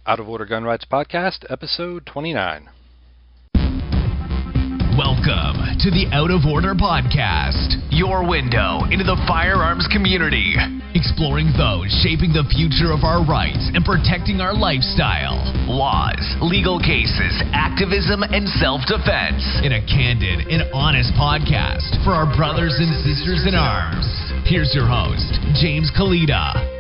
Out of Order Gun Rights Podcast, episode 29. Welcome to the Out of Order Podcast, your window into the firearms community, exploring those shaping the future of our rights and protecting our lifestyle, laws, legal cases, activism, and self-defense in a candid and honest podcast for our brothers and sisters in arms. Here's your host, James Kalita.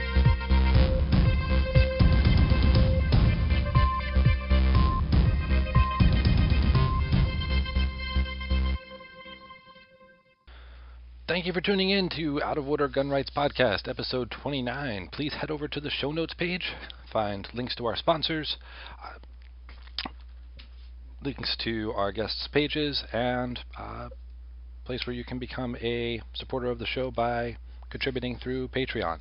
Thank you for tuning in to Out of Order Gun Rights Podcast, episode 29. Please head over to the show notes page, find links to our sponsors, links to our guests' pages, and a place where you can become a supporter of the show by contributing through Patreon.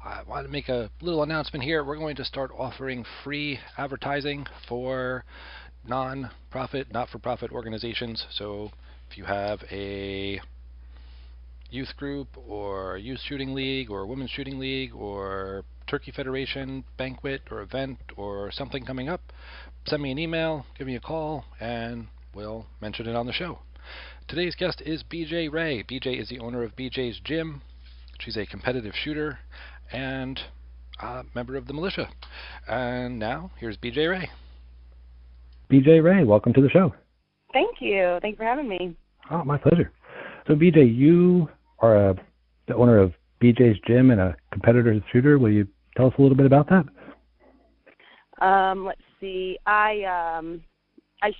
I want to make a little announcement here. We're going to start offering free advertising for non-profit, not-for-profit organizations. So if you have a youth group or youth shooting league or women's shooting league or Turkey Federation banquet or event or something coming up, send me an email, give me a call, and we'll mention it on the show. Today's guest is BJ Ray. BJ is the owner of BJ's Gym. She's a competitive shooter and a member of the militia. And now, here's BJ Ray. BJ Ray, welcome to the show. Thank you. Thanks for having me. Oh, my pleasure. So, BJ, you are the owner of BJ's Gym and a competitive shooter. Will you tell us a little bit about that? Let's see. I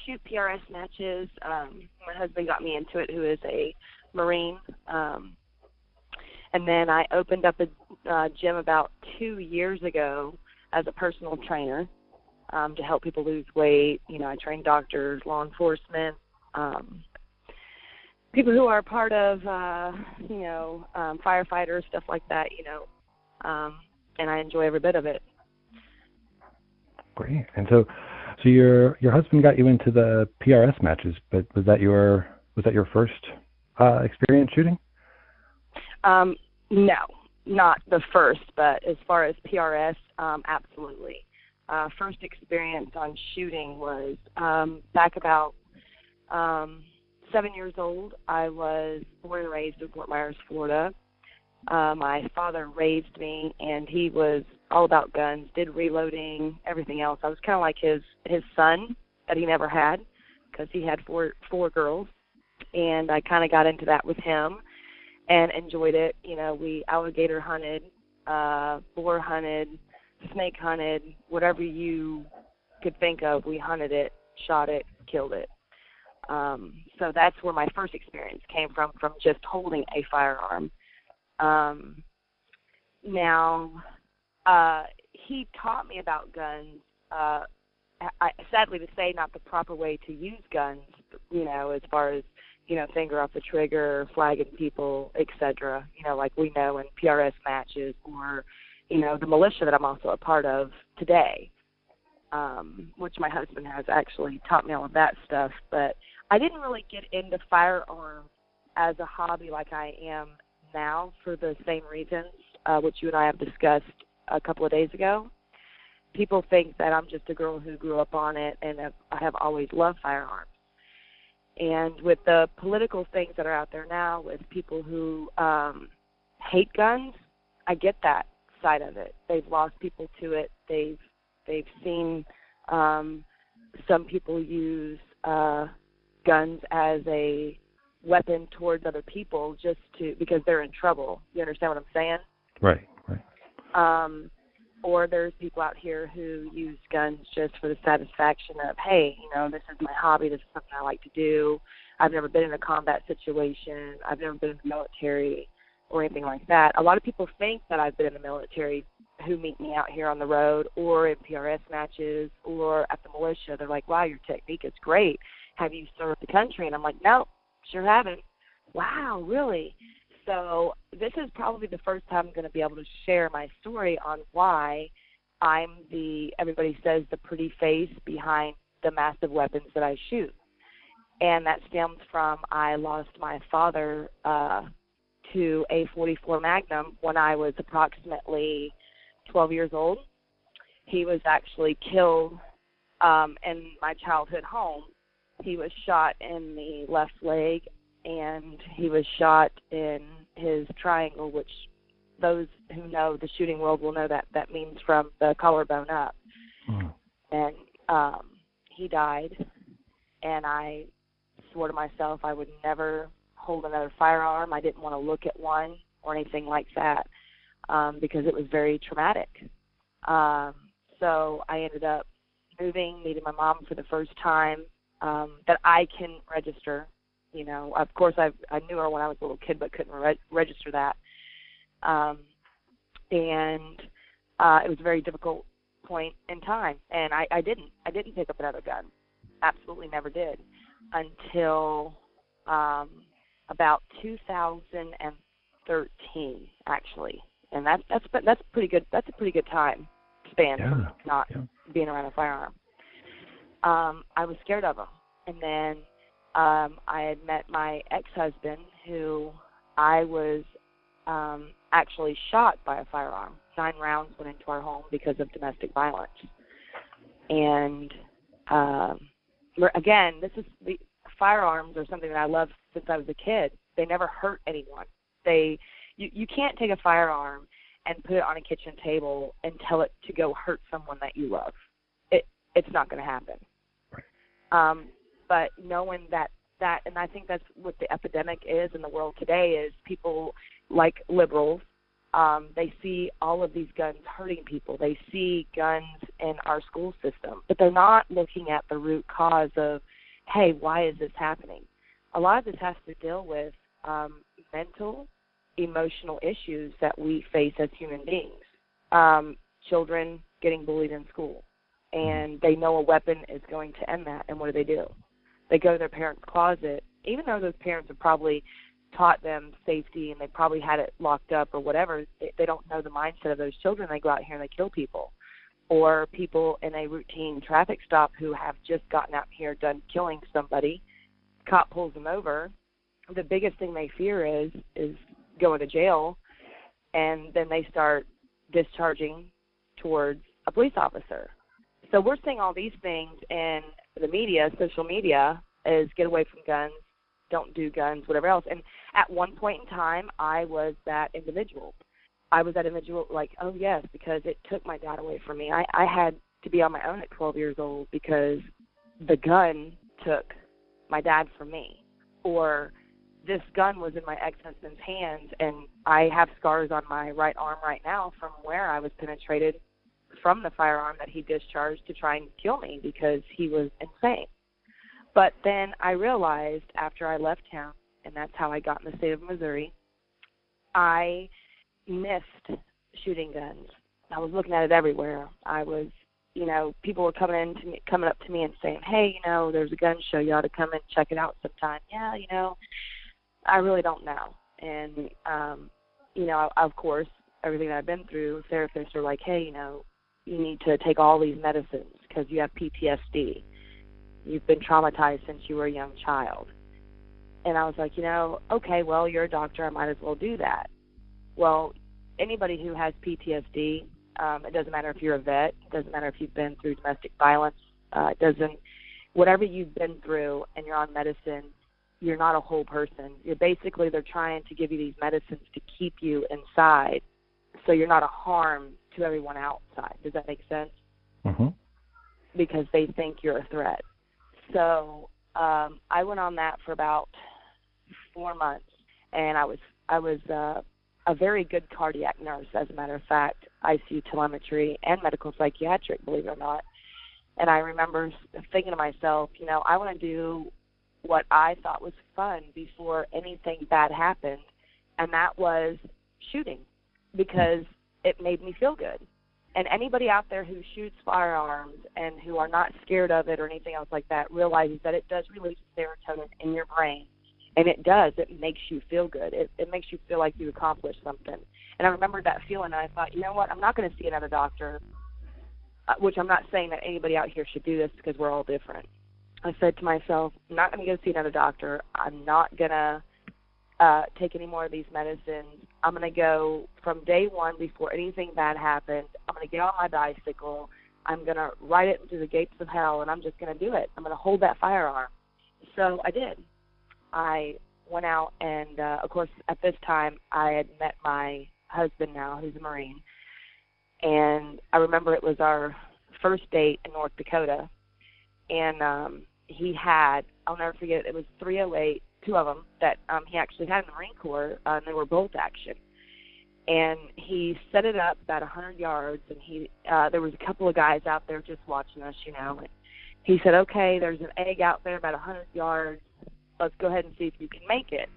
shoot PRS matches. My husband got me into it, who is a Marine. And then I opened up a gym about 2 years ago as a personal trainer to help people lose weight. You know, I train doctors, law enforcement, people who are part of, firefighters, stuff like that, and I enjoy every bit of it. Great. And so your husband got you into the PRS matches, but was that your first experience shooting? No, not the first, but as far as PRS, absolutely. First experience on shooting was back about 7 years old. I was born and raised in Fort Myers, Florida. My father raised me, and he was all about guns, did reloading, everything else. I was kind of like his son that he never had because he had four girls, and I kind of got into that with him and enjoyed it. You know, we alligator hunted, boar hunted, snake hunted, whatever you could think of, we hunted it, shot it, killed it. So that's where my first experience came from just holding a firearm. He taught me about guns. Sadly to say, not the proper way to use guns, as far as, finger off the trigger, flagging people, etc., like we know in PRS matches or, the militia that I'm also a part of today, which my husband has actually taught me all of that stuff. But I didn't really get into firearms as a hobby like I am now for the same reasons, which you and I have discussed a couple of days ago. People think that I'm just a girl who grew up on it, and I have always loved firearms. And with the political things that are out there now, with people who hate guns, I get that side of it. They've lost people to it. They've seen some people use guns as a weapon towards other people just because they're in trouble. You understand what I'm saying? Right. Or there's people out here who use guns just for the satisfaction of, hey, this is my hobby, this is something I like to do. I've never been in a combat situation. I've never been in the military or anything like that. A lot of people think that I've been in the military who meet me out here on the road or in PRS matches or at the militia. They're like, wow, your technique is great. Have you served the country? And I'm like, no, sure haven't. Wow, really? So this is probably the first time I'm going to be able to share my story on why I'm everybody says, the pretty face behind the massive weapons that I shoot. And that stems from I lost my father to a .44 Magnum when I was approximately 12 years old. he was actually killed in my childhood home. He was shot in the left leg, and he was shot in his triangle, which those who know the shooting world will know that means from the collarbone up. And he died, and I swore to myself I would never hold another firearm. I didn't want to look at one or anything like that because it was very traumatic. So I ended up moving, meeting my mom for the first time that I can register. You know, of course, I knew her when I was a little kid, but couldn't register that. And it was a very difficult point in time, and I didn't pick up another gun. Absolutely never did until about 2013, actually, and that's pretty good. That's a pretty good time span for not being around a firearm. I was scared of them, and then I had met my ex-husband, who I was actually shot by a firearm. 9 rounds went into our home because of domestic violence. And again, the firearms are something that I loved since I was a kid. They never hurt anyone. You can't take a firearm and put it on a kitchen table and tell it to go hurt someone that you love. It's not going to happen. But knowing that, and I think that's what the epidemic is in the world today, is people like liberals, they see all of these guns hurting people. They see guns in our school system, but they're not looking at the root cause of, hey, why is this happening? A lot of this has to deal with mental, emotional issues that we face as human beings. Children getting bullied in school, and they know a weapon is going to end that, and what do? They go to their parents' closet, even though those parents have probably taught them safety and they probably had it locked up or whatever. They don't know the mindset of those children. They go out here and they kill people. Or people in a routine traffic stop who have just gotten out here, done killing somebody, cop pulls them over. The biggest thing they fear is going to jail, and then they start discharging towards a police officer. So we're seeing all these things in the media, social media, is get away from guns, don't do guns, whatever else. And at one point in time, I was that individual. I was that individual, like, oh, yes, because it took my dad away from me. I had to be on my own at 12 years old because the gun took my dad from me. Or this gun was in my ex-husband's hands, and I have scars on my right arm right now from where I was penetrated from the firearm that he discharged to try and kill me because he was insane. But then I realized after I left town, and that's how I got in the state of Missouri, I missed shooting guns. I was looking at it everywhere. I was, people were coming up to me and saying, hey, there's a gun show. You ought to come and check it out sometime. Yeah, I really don't know. And, of course, everything that I've been through, therapists are like, hey, you need to take all these medicines because you have PTSD. You've been traumatized since you were a young child. And I was like, okay, well, you're a doctor. I might as well do that. Well, anybody who has PTSD, it doesn't matter if you're a vet. It doesn't matter if you've been through domestic violence. Whatever you've been through and you're on medicine, you're not a whole person. They're trying to give you these medicines to keep you inside so you're not a harm to everyone outside. Does that make sense? Mm-hmm. Because they think you're a threat. So I went on that for about 4 months, and I was a very good cardiac nurse, as a matter of fact, ICU telemetry and medical psychiatric, believe it or not. And I remember thinking to myself, I want to do what I thought was fun before anything bad happened, and that was shooting, because it made me feel good. And anybody out there who shoots firearms and who are not scared of it or anything else like that realizes that it does release serotonin in your brain. And it does. It makes you feel good. It makes you feel like you accomplished something. And I remember that feeling, and I thought, you know what, I'm not going to see another doctor, which I'm not saying that anybody out here should do this because we're all different. I said to myself, I'm not going to go see another doctor. I'm not going to take any more of these medicines. I'm going to go from day one before anything bad happens. I'm going to get on my bicycle. I'm going to ride it into the gates of hell, and I'm just going to do it. I'm going to hold that firearm. So I did. I went out, and, of course, at this time, I had met my husband now, who's a Marine. And I remember it was our first date in North Dakota. And he had, I'll never forget, it was 308, two of them, that he actually had in the Marine Corps, and they were bolt action. And he set it up about 100 yards, and there was a couple of guys out there just watching us, you know. And he said, okay, there's an egg out there about 100 yards. Let's go ahead and see if you can make it.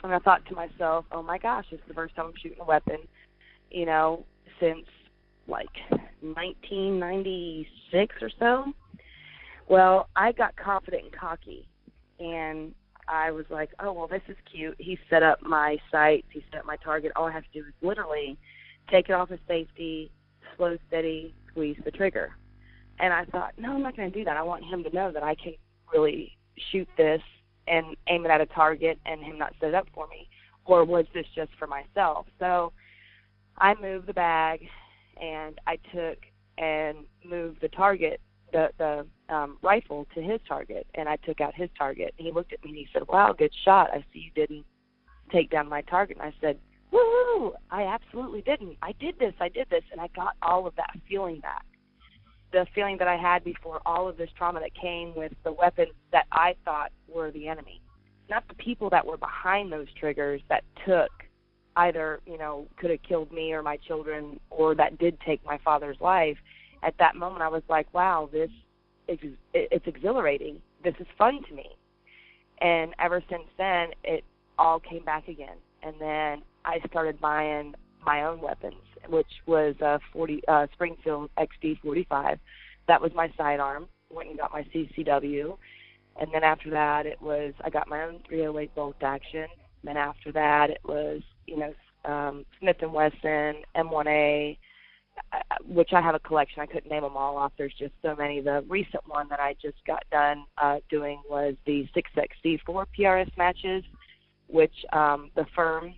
And I thought to myself, oh, my gosh, this is the first time I'm shooting a weapon, you know, since, like, 1996 or so. Well, I got confident and cocky, and I was like, oh, well, this is cute. He set up my sights. He set up my target. All I have to do is literally take it off of safety, slow, steady, squeeze the trigger. And I thought, no, I'm not going to do that. I want him to know that I can really shoot this and aim it at a target and him not set it up for me. Or was this just for myself? So I moved the bag, and I took and moved the target, the rifle to his target, and I took out his target. And he looked at me and he said, wow, good shot. I see you didn't take down my target. And I said, woo, I absolutely didn't. I did this. And I got all of that feeling back. The feeling that I had before all of this trauma that came with the weapons that I thought were the enemy. Not the people that were behind those triggers that took either, you know, could have killed me or my children, or that did take my father's life. At that moment, I was like, wow, it's exhilarating. This is fun to me. And ever since then, it all came back again. And then I started buying my own weapons, which was a Springfield XD45. That was my sidearm. Went and got my CCW. And then after that, I got my own 308 bolt action. Then after that, it was, you know, Smith & Wesson, M1A, which I have a collection. I couldn't name them all off. There's just so many. The recent one that I just got done doing was the 6XC4 PRS matches, which the firm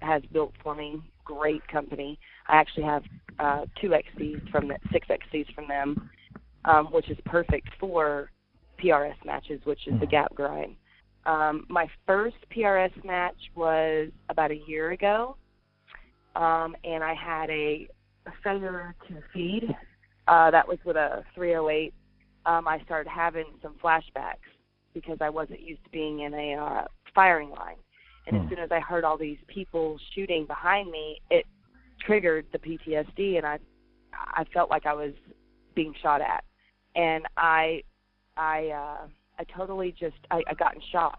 has built for me. Great company. I actually have 6XCs from them, which is perfect for PRS matches, which is the gap grind. My first PRS match was about a year ago. And I had a failure to feed. That was with a 308. I started having some flashbacks because I wasn't used to being in a firing line. And as soon as I heard all these people shooting behind me, it triggered the PTSD, and I felt like I was being shot at. And I totally I got in shock.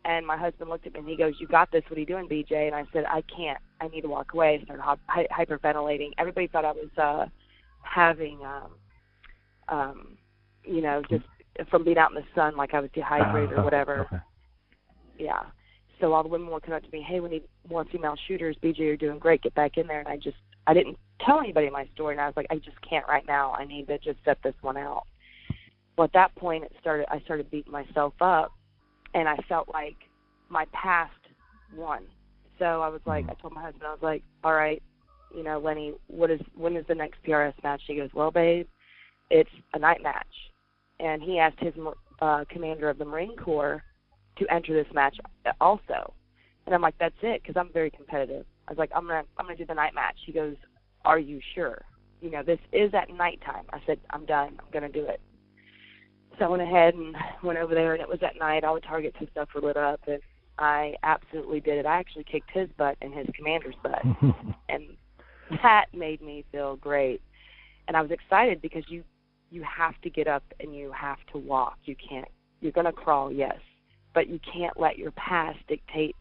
And my husband looked at me and he goes, you got this. What are you doing, BJ? And I said, I can't. I need to walk away. I started hyperventilating. Everybody thought I was having, you know, just from being out in the sun, like I was dehydrated or whatever. Okay. Yeah. So all the women were coming up to me, hey, we need more female shooters. BJ, you're doing great. Get back in there. And I didn't tell anybody my story. And I was like, I just can't right now. I need to just set this one out. Well, at that point, I started beating myself up. And I felt like my past won. So I was like, I told my husband, I was like, all right, you know, Lenny, when is the next PRS match? He goes, well, babe, it's a night match. And he asked his commander of the Marine Corps to enter this match also. And I'm like, that's it, because I'm very competitive. I was like, I'm gonna do the night match. He goes, are you sure? You know, this is at nighttime. I said, I'm done. I'm going to do it. So I went ahead and went over there, and it was at night. All the targets and stuff were lit up, and I absolutely did it. I actually kicked his butt and his commander's butt, and that made me feel great. And I was excited because you have to get up and you have to walk. You can't. You're going to crawl, yes, but you can't let your past dictate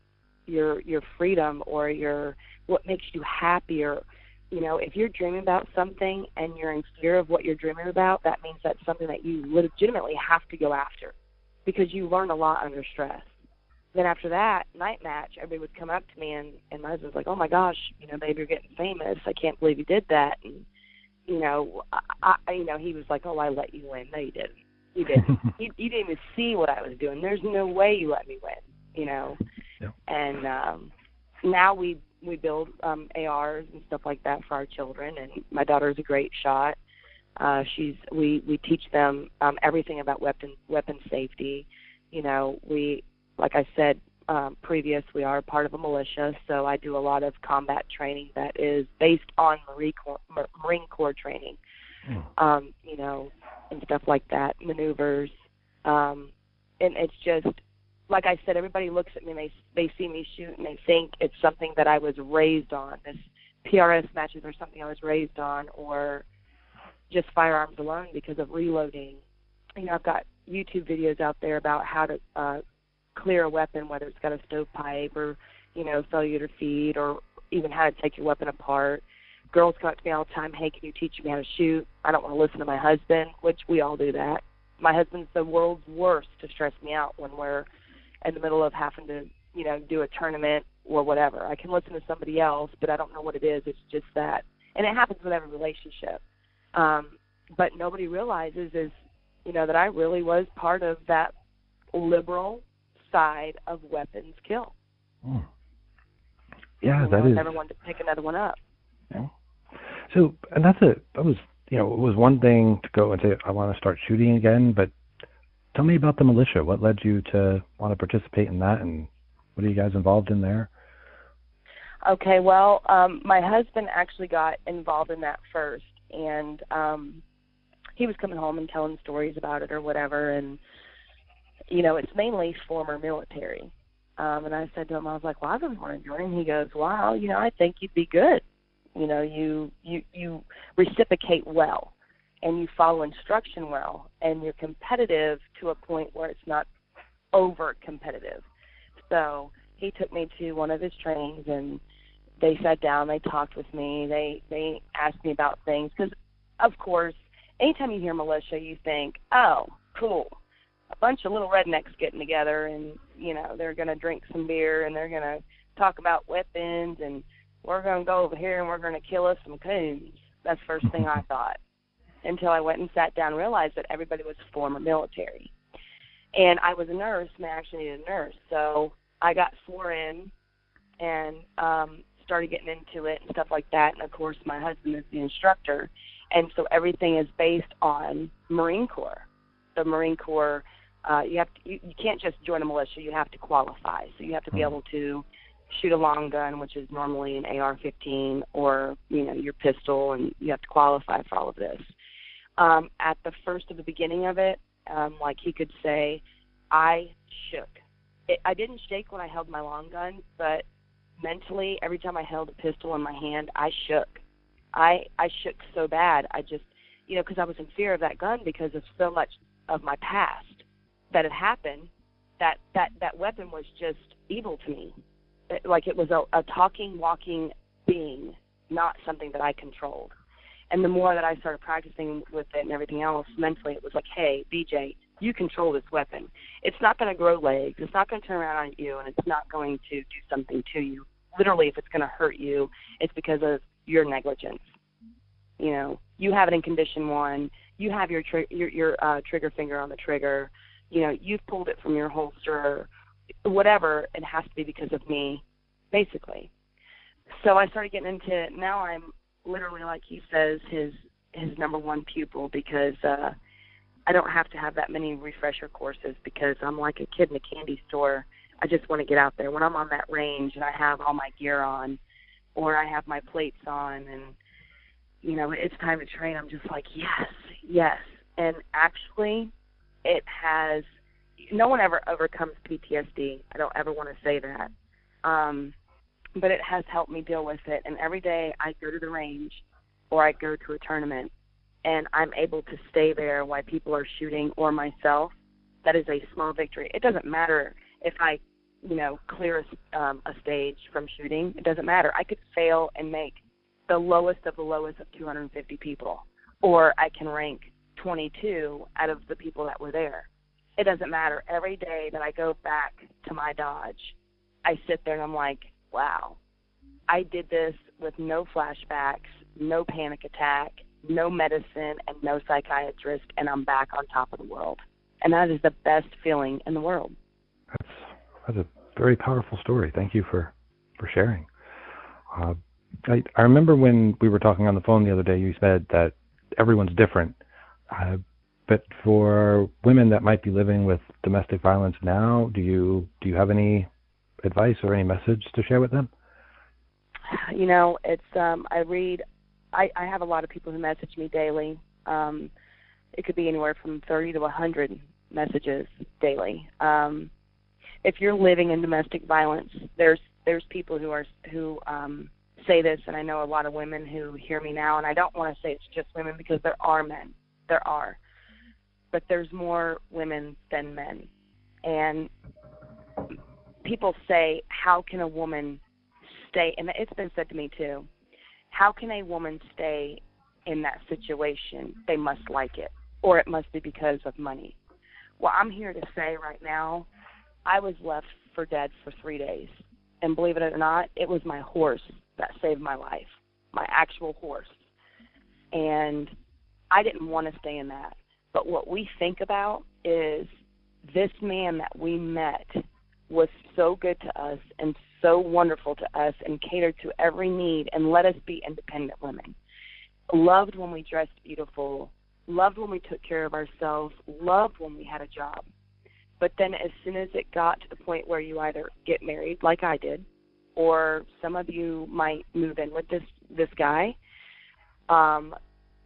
your freedom or what makes you happy. Or, you know, if you're dreaming about something and you're in fear of what you're dreaming about, that means that's something that you legitimately have to go after, because you learn a lot under stress. Then after that night match, everybody would come up to me, and my husband was like, oh my gosh, you know, babe, you're getting famous. I can't believe you did that. And, you know, he was like, oh, I let you win. No, you didn't. You didn't. You didn't even see what I was doing. There's no way you let me win, you know. Yep. And now we we build ARs and stuff like that for our children, and my daughter's a great shot. We teach them everything about weapon safety. You know, like I said previous, we are part of a militia, so I do a lot of combat training that is based on Marine Corps training. You know, and stuff like that, maneuvers, and it's just, like I said, everybody looks at me and they see me shoot and they think it's something that I was raised on. This PRS matches are something I was raised on, or just firearms alone because of reloading. You know, I've got YouTube videos out there about how to clear a weapon, whether it's got a stovepipe or, you know, failure to feed, or even how to take your weapon apart. Girls come up to me all the time, hey, can you teach me how to shoot? I don't want to listen to my husband, which we all do that. My husband's the world's worst to stress me out when we're in the middle of having to, you know, do a tournament or whatever. I can listen to somebody else, but I don't know what it is. It's just that. And it happens with every relationship. But nobody realizes is, you know, that I really was part of that liberal side of weapons kill. Yeah, that is. I never wanted to pick another one up. Yeah. So, and that was, you know, it was one thing to go and say, I want to start shooting again, but tell me about the militia. What led you to want to participate in that, and what are you guys involved in there? Okay, well, my husband actually got involved in that first, and he was coming home and telling stories about it or whatever, and, you know, it's mainly former military. And I said to him, I was like, well, I don't want to join. And he goes, wow, you know, I think you'd be good. You know, you reciprocate well, and you follow instruction well, and you're competitive to a point where it's not over competitive. So he took me to one of his trainings, and they sat down, they talked with me, they asked me about things, because, of course, anytime you hear militia, you think, oh, cool, a bunch of little rednecks getting together, and, you know, they're going to drink some beer, and they're going to talk about weapons, and we're going to go over here and we're going to kill us some coons. That's the first thing I thought, until I went and sat down and realized that everybody was former military. And I was a nurse, and I actually needed a nurse. So I got swore in and started getting into it and stuff like that. And, of course, my husband is the instructor. And so everything is based on Marine Corps. The Marine Corps, you can't just join a militia. You have to qualify. So you have to be able to shoot a long gun, which is normally an AR-15, or, you know, your pistol, and you have to qualify for all of this. At the first of the beginning of it, like he could say, I shook. I didn't shake when I held my long gun, but mentally, every time I held a pistol in my hand, I shook. I shook so bad. I just, you know, because I was in fear of that gun because of so much of my past that had happened, that weapon was just evil to me. Like it was a talking, walking being, not something that I controlled. And the more that I started practicing with it and everything else, mentally it was like, hey, BJ, you control this weapon. It's not going to grow legs. It's not going to turn around on you, and it's not going to do something to you. Literally, if it's going to hurt you, it's because of your negligence. You know, you have it in condition 1. You have your trigger finger on the trigger. You know, you've pulled it from your holster. Whatever, it has to be because of me, basically. So I started getting into it. Now I'm literally, like he says, his number one pupil, because I don't have to have that many refresher courses, because I'm like a kid in a candy store. I just want to get out there. When I'm on that range and I have all my gear on, or I have my plates on, and, you know, it's time to train, I'm just like, yes. And actually, it has... No one ever overcomes PTSD. I don't ever want to say that. But it has helped me deal with it. And every day I go to the range or I go to a tournament and I'm able to stay there while people are shooting, or myself, that is a small victory. It doesn't matter if I, you know, clear a stage from shooting. It doesn't matter. I could fail and make the lowest of the lowest of 250 people, or I can rank 22 out of the people that were there. It doesn't matter. Every day that I go back to my Dodge, I sit there and I'm like, wow, I did this with no flashbacks, no panic attack, no medicine, and no psychiatrist, and I'm back on top of the world. And that is the best feeling in the world. That's a very powerful story. Thank you for sharing. I remember when we were talking on the phone the other day, you said that everyone's different. But for women that might be living with domestic violence now, do you have any advice or any message to share with them? You know, it's I have a lot of people who message me daily. It could be anywhere from 30 to 100 messages daily. If you're living in domestic violence, there's people who say this, and I know a lot of women who hear me now, and I don't want to say it's just women because there are men. There are. But there's more women than men. And people say, how can a woman stay, and it's been said to me too, how can a woman stay in that situation? They must like it, or it must be because of money. Well, I'm here to say right now, I was left for dead for 3 days. And believe it or not, it was my horse that saved my life, my actual horse. And I didn't want to stay in that. But what we think about is this man that we met was so good to us and so wonderful to us and catered to every need and let us be independent women. Loved when we dressed beautiful, loved when we took care of ourselves, loved when we had a job. But then as soon as it got to the point where you either get married, like I did, or some of you might move in with this guy,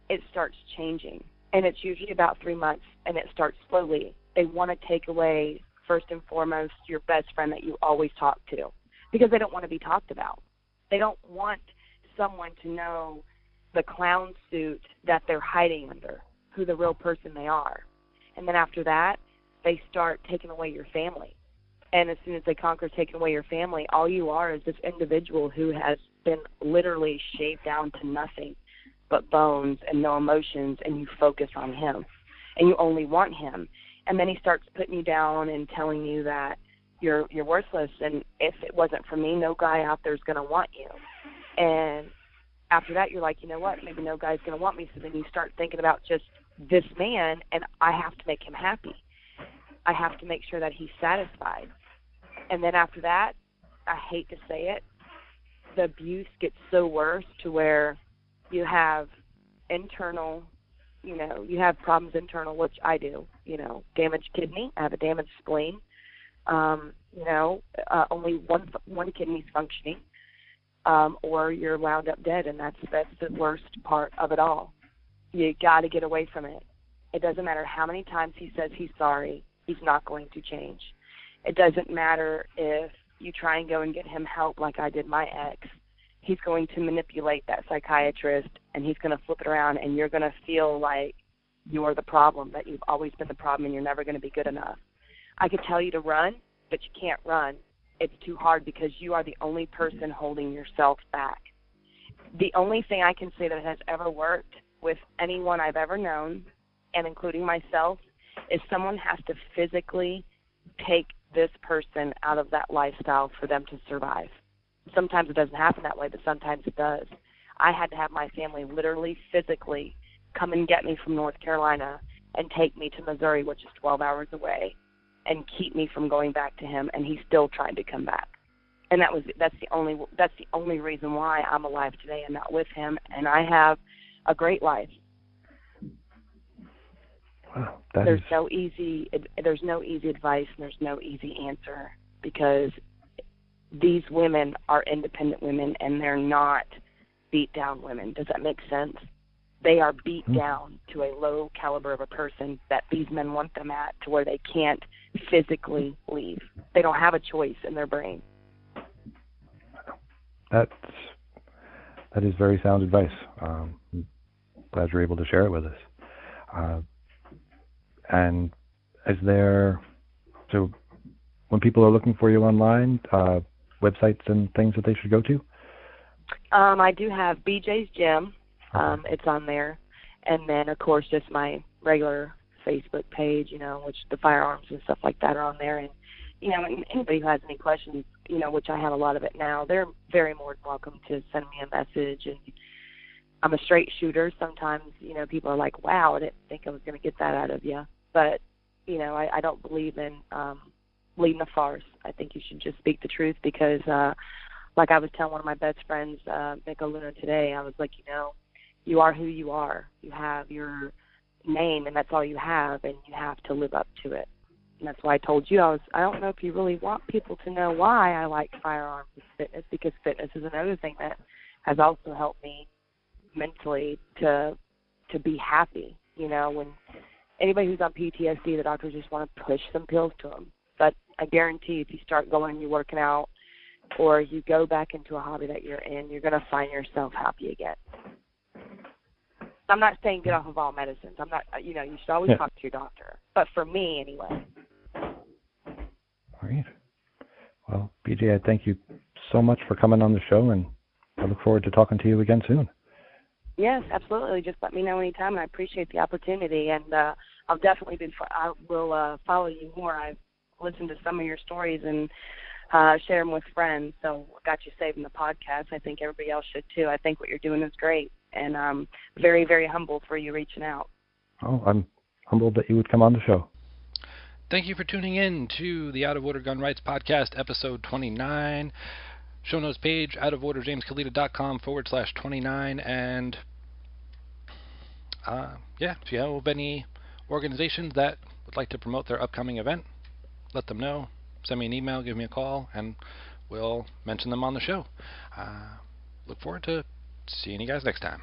it starts changing. And it's usually about 3 months, and it starts slowly. They want to take away, first and foremost, your best friend that you always talk to because they don't want to be talked about. They don't want someone to know the clown suit that they're hiding under, who the real person they are. And then after that, they start taking away your family. And as soon as they conquer taking away your family, all you are is this individual who has been literally shaved down to nothing but bones and no emotions, and you focus on him. And you only want him. And then he starts putting you down and telling you that you're worthless, and if it wasn't for me, no guy out there is going to want you. And after that, you're like, you know what, maybe no guy's going to want me. So then you start thinking about just this man, and I have to make him happy. I have to make sure that he's satisfied. And then after that, I hate to say it, the abuse gets so worse to where you have internal, you have problems internal, which I do, damaged kidney. I have a damaged spleen. Only one kidney's functioning, or you're wound up dead, and that's the worst part of it all. You got to get away from it. It doesn't matter how many times he says he's sorry. He's not going to change. It doesn't matter if you try and go and get him help like I did my ex. He's going to manipulate that psychiatrist, and he's going to flip it around, and you're going to feel like you're the problem, that you've always been the problem, and you're never going to be good enough. I could tell you to run, but you can't run. It's too hard because you are the only person holding yourself back. The only thing I can say that has ever worked with anyone I've ever known, and including myself, is someone has to physically take this person out of that lifestyle for them to survive. Sometimes it doesn't happen that way, but sometimes it does. I had to have my family literally, physically come and get me from North Carolina and take me to Missouri, which is 12 hours away, and keep me from going back to him, and he still tried to come back. And that's the only reason why I'm alive today and not with him, and I have a great life. Wow, there's no easy advice, and there's no easy answer, because these women are independent women, and they're not beat down women. Does that make sense? They are beat down to a low caliber of a person that these men want them at, to where they can't physically leave. They don't have a choice in their brain. That is very sound advice. I'm glad you're able to share it with us. And so when people are looking for you online, websites and things that they should go to? I do have BJ's Gym. It's on there. And then, of course, just my regular Facebook page, which the firearms and stuff like that are on there. And, anybody who has any questions, which I have a lot of it now, they're very more than welcome to send me a message. And I'm a straight shooter. Sometimes, people are like, wow, I didn't think I was going to get that out of you. But, I don't believe in leading a farce. I think you should just speak the truth, because like I was telling one of my best friends, Nico Luna, today, I was like, you are who you are. You have your name, and that's all you have, and you have to live up to it. And that's why I told you, I don't know if you really want people to know why I like firearms and fitness, because fitness is another thing that has also helped me mentally to be happy. When anybody who's on PTSD, the doctors just want to push some pills to them. But I guarantee if you start going and you're working out, or you go back into a hobby that you're in, you're going to find yourself happy again. I'm not saying get off of all medicines. I'm not, you should always talk to your doctor. But for me, anyway. All right. Well, BJ, I thank you so much for coming on the show, and I look forward to talking to you again soon. Yes, absolutely. Just let me know anytime, and I appreciate the opportunity. And I will follow you more. I've listened to some of your stories and share them with friends. So got you saved in the podcast. I think everybody else should too. I think what you're doing is great, and I'm very, very humbled for you reaching out. Oh, I'm humbled that you would come on the show. Thank you for tuning in to the Out of Order Gun Rights Podcast, episode 29. Show notes page, outoforderjameskalita.com/29. And if you have any organizations that would like to promote their upcoming event, let them know. Send me an email, give me a call, and we'll mention them on the show. Look forward to seeing you guys next time.